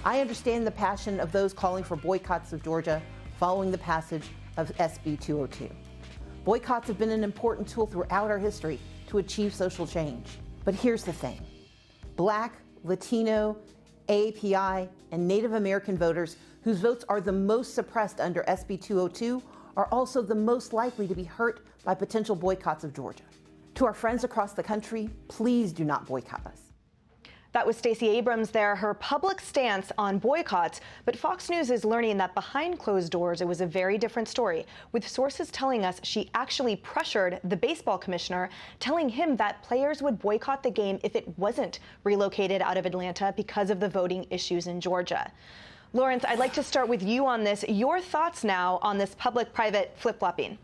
I understand the passion of those calling for boycotts of Georgia following the passage of SB 202. Boycotts have been an important tool throughout our history to achieve social change. But here's the thing. Black, Latino, AAPI, and Native American voters whose votes are the most suppressed under SB 202 are also the most likely to be hurt by potential boycotts of Georgia. To our friends across the country, please do not boycott us. That was Stacey Abrams there, her public stance on boycotts. But Fox News is learning that behind closed doors, it was a very different story, with sources telling us she actually pressured the baseball commissioner, telling him that players would boycott the game if it wasn't relocated out of Atlanta because of the voting issues in Georgia. Lawrence, I'd like to start with you on this. Your thoughts now on this public-private flip-flopping?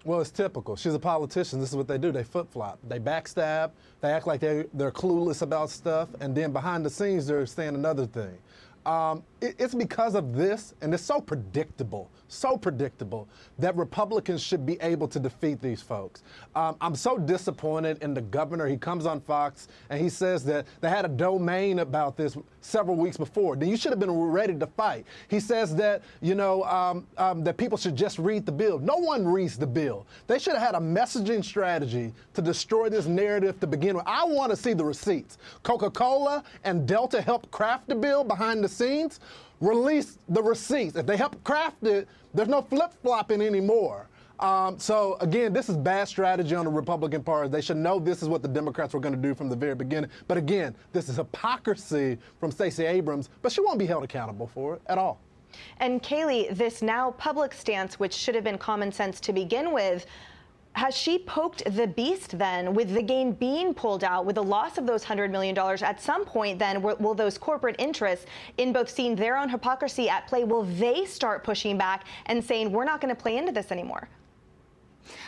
Well, it's typical. She's a politician. This is what they do. They flip-flop. They backstab. They act like they're clueless about stuff. And then behind the scenes, they're saying another thing. It's because of this, and it's so predictable, that Republicans should be able to defeat these folks. I'm so disappointed in the governor. He comes on Fox, and he says that they had a domain about this several weeks before. Then you should have been ready to fight. He says that, that people should just read the bill. No one reads the bill. They should have had a messaging strategy to destroy this narrative to begin with. I want to see the receipts. Coca-Cola and Delta helped craft the bill behind the scenes. Release the receipts. If they help craft it, there's no flip-flopping anymore. So, again, this is bad strategy on the Republican Party. They should know this is what the Democrats were going to do from the very beginning. But, again, this is hypocrisy from Stacey Abrams, but she won't be held accountable for it at all. And, Kayleigh, this now public stance, which should have been common sense to begin with, has she poked the beast then with the game being pulled out, with the loss of those $100 million? At some point then, will those corporate interests, in both seeing their own hypocrisy at play, will they start pushing back and saying, we're not going to play into this anymore?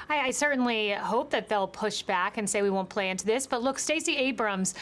I certainly hope that they'll push back and say we won't play into this. But look, Stacey Abrams,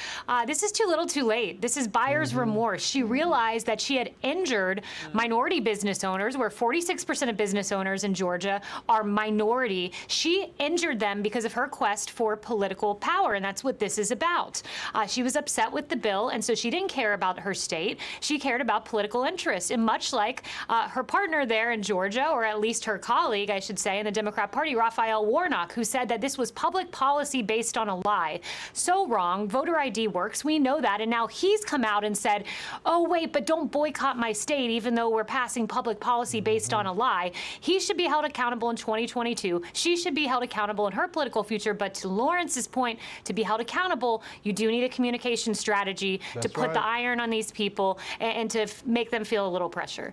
this is too little too late. This is buyer's remorse. She realized that she had injured minority business owners, where 46% of business owners in Georgia are minority. She injured them because of her quest for political power, and that's what this is about. She was upset with the bill, and so she didn't care about her state. She cared about political interests. And much like her partner there in Georgia, or at least her colleague, I should say, in the Democrat Party, Raphael Warnock, who said that this was public policy based on a lie. So wrong. Voter ID works. We know that. And now he's come out and said, oh, wait, but don't boycott my state, even though we're passing public policy based on a lie. He should be held accountable in 2022. She should be held accountable in her political future. But to Lawrence's point, to be held accountable, you do need a communication strategy to put the iron on these people and to make them feel a little pressure.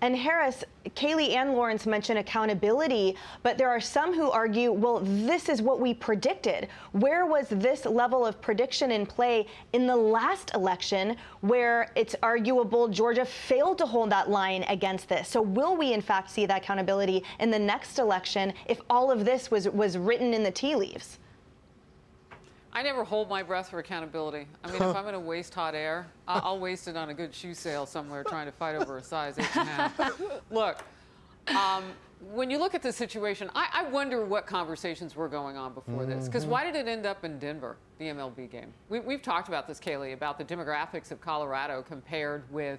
And Harris, Kayleigh and Lawrence mention accountability, but there are some who argue, well, this is what we predicted. Where was this level of prediction in play in the last election, where it's arguable Georgia failed to hold that line against this? So will we, in fact, see that accountability in the next election if all of this was written in the tea leaves? I never hold my breath for accountability. I mean, if I'm going to waste hot air, I'll waste it on a good shoe sale somewhere trying to fight over a size 8.5. Look, when you look at the situation, I wonder what conversations were going on before this. Because why did it end up in Denver, the MLB game? We've talked about this, Kayleigh, about the demographics of Colorado compared with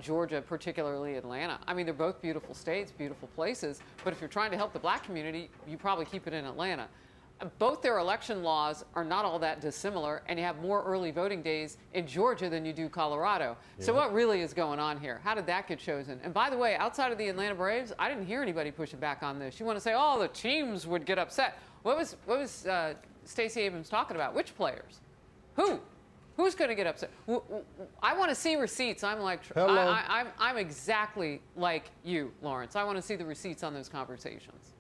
Georgia, particularly Atlanta. I mean, they're both beautiful states, beautiful places. But if you're trying to help the black community, you probably keep it in Atlanta. Both their election laws are not all that dissimilar, and you have more early voting days in Georgia than you do Colorado. Yeah. So what really is going on here? How did that get chosen? And by the way, outside of the Atlanta Braves, I didn't hear anybody pushing back on this. You want to say, oh, the teams would get upset. What was Stacey Abrams talking about? Which players? Who? Who's going to get upset? I want to see receipts. I'm like, I'm exactly like you, Lawrence. I want to see the receipts on those conversations.